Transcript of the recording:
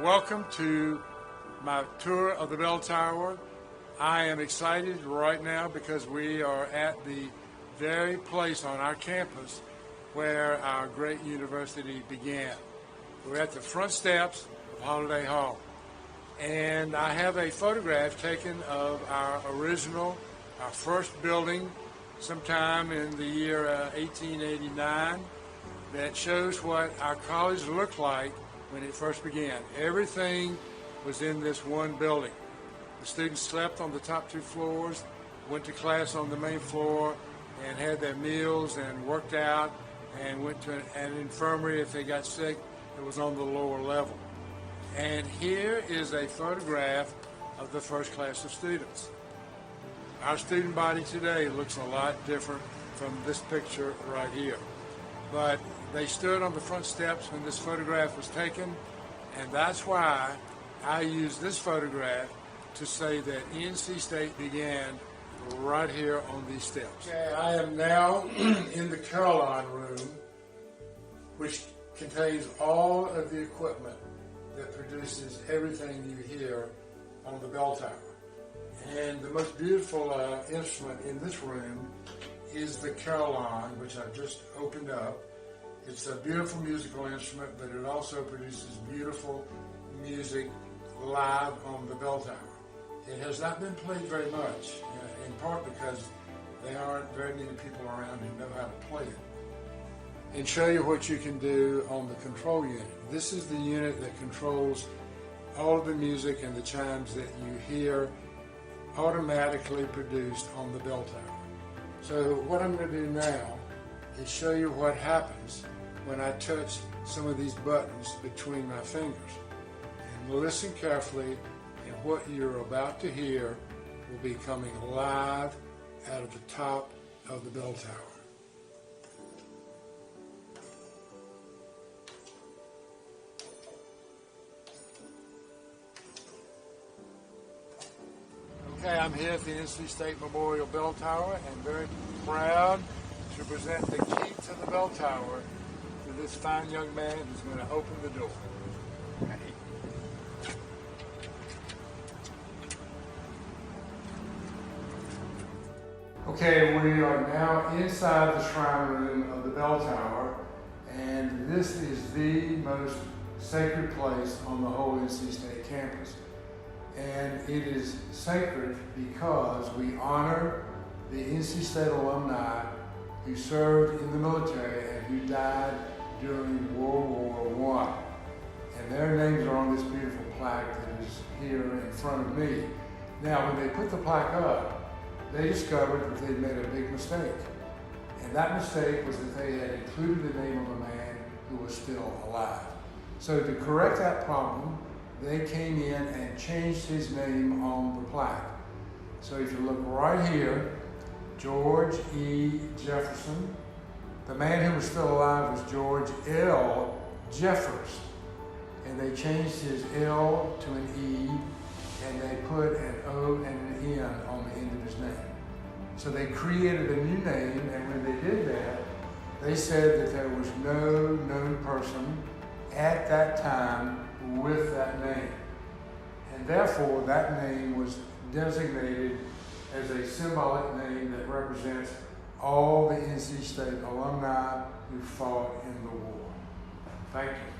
Welcome to my tour of the bell tower. I am excited right now because we are at the very place on our campus where our great university began. We're at the front steps of Holladay Hall. And I have a photograph taken of our first building sometime in the year 1889 that shows what our college looked like when it first began. Everything was in this one building. The students slept on the top two floors, went to class on the main floor, and had their meals and worked out and went to an infirmary if they got sick. It was on the lower level. And here is a photograph of the first class of students. Our student body today looks a lot different from this picture right here. But they stood on the front steps when this photograph was taken, and that's why I use this photograph to say that NC State began right here on these steps. Okay, I am now in the Carillon Room, which contains all of the equipment that produces everything you hear on the bell tower. And the most beautiful instrument in this room is the Carillon, which I've just opened up. It's a beautiful musical instrument, but it also produces beautiful music live on the bell tower. It has not been played very much, in part because there aren't very many people around who know how to play it. And show you what you can do on the control unit. This is the unit that controls all of the music and the chimes that you hear automatically produced on the bell tower. So what I'm going to do now is show you what happens when I touch some of these buttons between my fingers. And listen carefully, and what you're about to hear will be coming live out of the top of the bell tower. Okay, I'm here at the NC State Memorial Belltower and very proud to present the key to the bell tower to this fine young man who's going to open the door. Okay, we are now inside the shrine room of the bell tower, and this is the most sacred place on the whole NC State campus. And it is sacred because we honor the NC State alumni who served in the military and who died during World War I. And their names are on this beautiful plaque that is here in front of me. Now, when they put the plaque up, they discovered that they'd made a big mistake. And that mistake was that they had included the name of a man who was still alive. So to correct that problem, they came in and changed his name on the plaque. So if you look right here, George E. Jefferson. The man who was still alive was George L. Jeffers. And they changed his L to an E, and they put an O and an N on the end of his name. So they created a new name, and when they did that, they said that there was no known person at that time with that name. And therefore, that name was designated as a symbolic name that represents all the NC State alumni who fought in the war. Thank you.